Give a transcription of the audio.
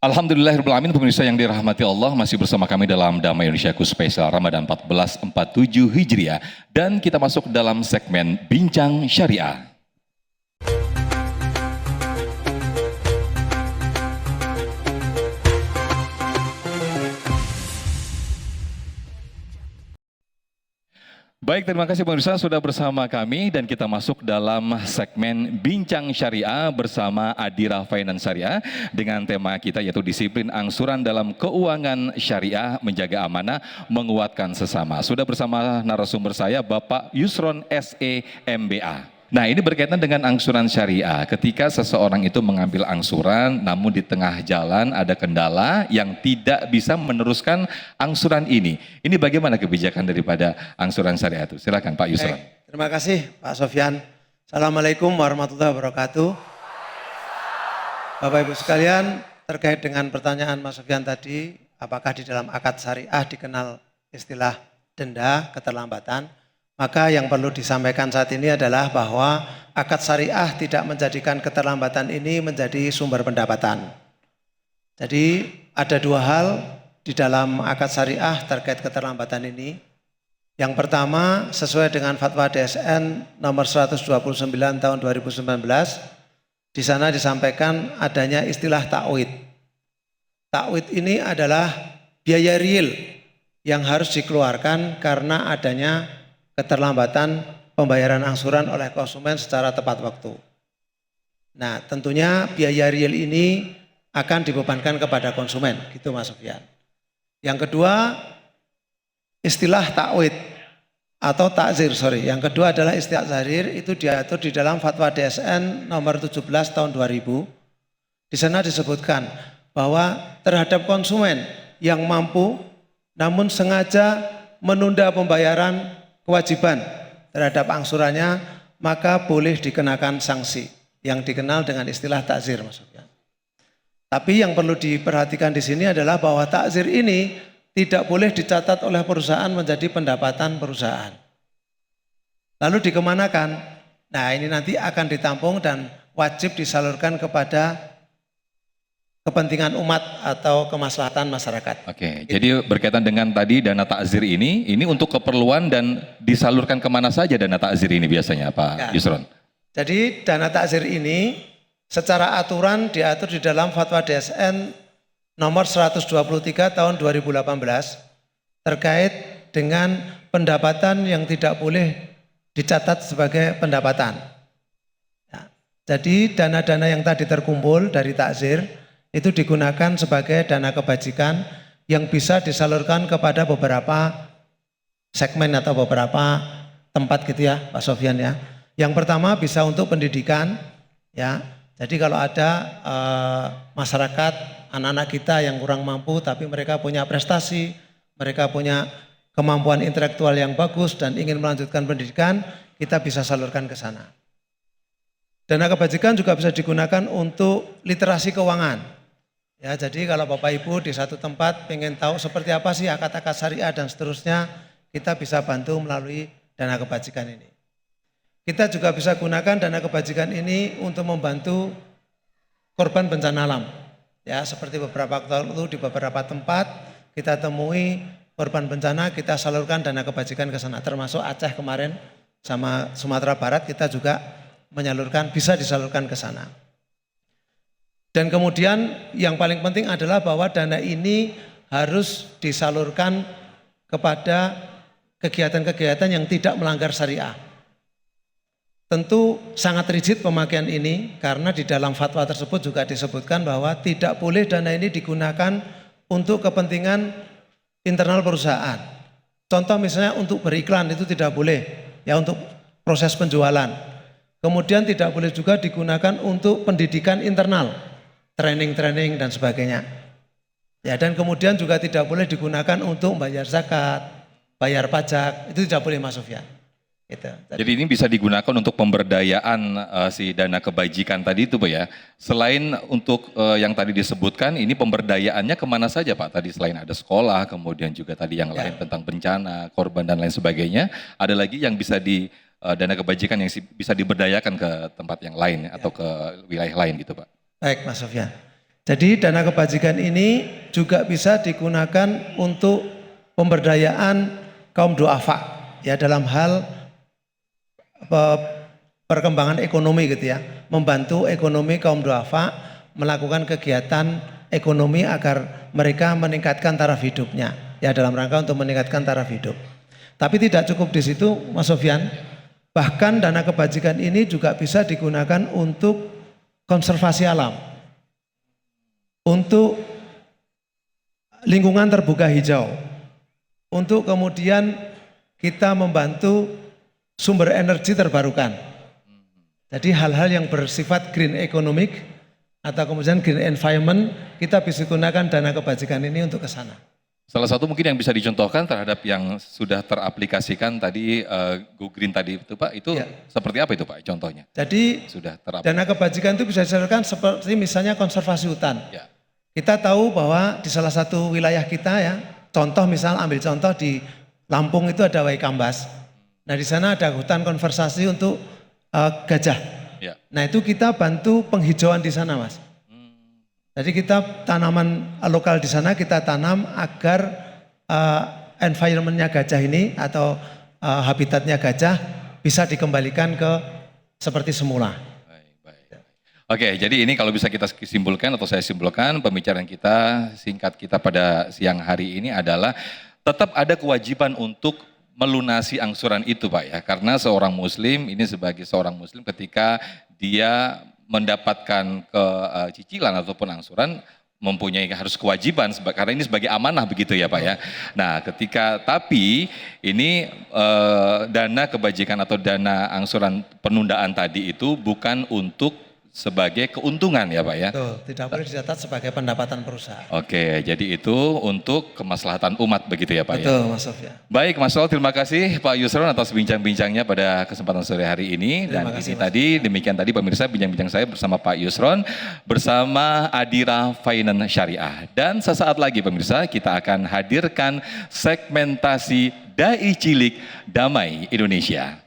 Alhamdulillahirrahmanirrahim, pemirsa yang dirahmati Allah, masih bersama kami dalam Damai Indonesiaku Spesial Ramadan 1447 Hijriah. Dan kita masuk dalam segmen Bincang Syariah. Baik, terima kasih pemirsa sudah bersama kami dan kita masuk dalam segmen Bincang Syariah bersama Adira Finance Syariah dengan tema kita yaitu disiplin angsuran dalam keuangan syariah, menjaga amanah, menguatkan sesama. Sudah bersama narasumber saya Bapak Yusron SE MBA. Nah, ini berkaitan dengan angsuran syariah. Ketika seseorang itu mengambil angsuran, namun di tengah jalan ada kendala yang tidak bisa meneruskan angsuran ini. Ini bagaimana kebijakan daripada angsuran syariah itu? Silakan Pak Yusron. Terima kasih Pak Sofyan. Assalamualaikum warahmatullahi wabarakatuh. Bapak Ibu sekalian, terkait dengan pertanyaan Mas Sofyan tadi, apakah di dalam akad syariah dikenal istilah denda keterlambatan? Maka yang perlu disampaikan saat ini adalah bahwa akad syariah tidak menjadikan keterlambatan ini menjadi sumber pendapatan. Jadi ada dua hal di dalam akad syariah terkait keterlambatan ini. Yang pertama, sesuai dengan fatwa DSN nomor 129 tahun 2019, di sana disampaikan adanya istilah takwid. Takwid ini adalah biaya real yang harus dikeluarkan karena adanya keterlambatan pembayaran angsuran oleh konsumen secara tepat waktu. Nah, tentunya biaya real ini akan dibebankan kepada konsumen, gitu Mas Sofyan. Yang kedua, istilah takwid atau takzir, Yang kedua adalah istilah takzir, itu diatur di dalam fatwa DSN nomor 17 tahun 2000. Di sana disebutkan bahwa terhadap konsumen yang mampu namun sengaja menunda pembayaran kewajiban terhadap angsurannya, maka boleh dikenakan sanksi yang dikenal dengan istilah takzir, Mas Sofyan. Tapi yang perlu diperhatikan di sini adalah bahwa takzir ini tidak boleh dicatat oleh perusahaan menjadi pendapatan perusahaan. Lalu dikemanakan? Nah, ini nanti akan ditampung dan wajib disalurkan kepada kepentingan umat atau kemaslahatan masyarakat. Oke, jadi berkaitan dengan tadi dana takzir ini untuk keperluan dan disalurkan kemana saja dana takzir ini biasanya Pak Yusron? Jadi dana takzir ini secara aturan diatur di dalam fatwa DSN nomor 123 tahun 2018 terkait dengan pendapatan yang tidak boleh dicatat sebagai pendapatan. Ya, jadi dana-dana yang tadi terkumpul dari takzir itu digunakan sebagai dana kebajikan yang bisa disalurkan kepada beberapa segmen atau beberapa tempat gitu ya Pak Sofyan ya. Yang pertama bisa untuk pendidikan ya. Jadi kalau ada masyarakat, anak-anak kita yang kurang mampu tapi mereka punya prestasi, mereka punya kemampuan intelektual yang bagus dan ingin melanjutkan pendidikan, kita bisa salurkan ke sana. Dana kebajikan juga bisa digunakan untuk literasi keuangan. Ya, jadi kalau Bapak Ibu di satu tempat pengen tahu seperti apa sih akad-akad syariah dan seterusnya, kita bisa bantu melalui dana kebajikan ini. Kita juga bisa gunakan dana kebajikan ini untuk membantu korban bencana alam. Ya, seperti beberapa waktu di beberapa tempat kita temui korban bencana, kita salurkan dana kebajikan ke sana. Termasuk Aceh kemarin sama Sumatera Barat kita juga menyalurkan, bisa disalurkan ke sana. Dan kemudian yang paling penting adalah bahwa dana ini harus disalurkan kepada kegiatan-kegiatan yang tidak melanggar syariah. Tentu sangat rigid pemakaian ini karena di dalam fatwa tersebut juga disebutkan bahwa tidak boleh dana ini digunakan untuk kepentingan internal perusahaan. Contoh misalnya untuk beriklan itu tidak boleh, ya untuk proses penjualan. Kemudian tidak boleh juga digunakan untuk pendidikan internal, training dan sebagainya. Ya, dan kemudian juga tidak boleh digunakan untuk bayar zakat, bayar pajak, itu tidak boleh Mas Sofyan. Gitu. Jadi ini bisa digunakan untuk pemberdayaan si dana kebajikan tadi itu Pak ya. Selain untuk yang tadi disebutkan, ini pemberdayaannya kemana saja Pak? Tadi selain ada sekolah, kemudian juga tadi yang lain tentang bencana, korban dan lain sebagainya. Ada lagi yang bisa dana kebajikan yang bisa diberdayakan ke tempat yang lain atau ke wilayah lain gitu Pak? Baik Mas Sofyan. Jadi dana kebajikan ini juga bisa digunakan untuk pemberdayaan kaum duafa ya dalam hal perkembangan ekonomi gitu ya, membantu ekonomi kaum duafa melakukan kegiatan ekonomi agar mereka meningkatkan taraf hidupnya ya dalam rangka untuk meningkatkan taraf hidup. Tapi tidak cukup di situ Mas Sofyan, bahkan dana kebajikan ini juga bisa digunakan untuk konservasi alam, untuk lingkungan terbuka hijau, untuk kemudian kita membantu sumber energi terbarukan. Jadi hal-hal yang bersifat green economic atau kemudian green environment kita bisa gunakan dana kebajikan ini untuk ke sana. Salah satu mungkin yang bisa dicontohkan terhadap yang sudah teraplikasikan tadi Go Green tadi itu Pak, itu Ya. seperti apa itu Pak contohnya? Jadi Sudah teraplikasi. dana kebajikan itu bisa disalurkan seperti misalnya konservasi hutan. Ya. Kita tahu bahwa di salah satu wilayah kita ya, contoh misal ambil contoh di Lampung itu ada Waikambas. Nah di sana ada hutan konservasi untuk gajah. Ya. Nah itu kita bantu penghijauan di sana Mas. Jadi kita tanaman lokal di sana kita tanam agar environmentnya gajah ini atau habitatnya gajah bisa dikembalikan ke seperti semula. Baik. Oke, jadi ini kalau bisa kita simpulkan atau saya simpulkan pembicaraan kita singkat kita pada siang hari ini adalah tetap ada kewajiban untuk melunasi angsuran itu Pak ya. Karena seorang muslim ini sebagai seorang muslim ketika dia mendapatkan cicilan ataupun angsuran mempunyai harus kewajiban karena ini sebagai amanah begitu ya Pak ya. Nah, tapi ini dana kebajikan atau dana angsuran penundaan tadi itu bukan untuk sebagai keuntungan ya Pak ya. Betul, tidak boleh dicatat sebagai pendapatan perusahaan. Oke, jadi itu untuk kemaslahatan umat begitu ya Pak ya. Betul Mas Sofyan. Baik Mas Sol, terima kasih Pak Yusron atas bincang-bincangnya pada kesempatan sore hari ini. Terima Dan kasih, ini Mas. tadi, demikian tadi pemirsa bincang-bincang saya bersama Pak Yusron, bersama Adira Finance Syariah. Dan sesaat lagi pemirsa kita akan hadirkan segmentasi Dai Cilik Damai Indonesia.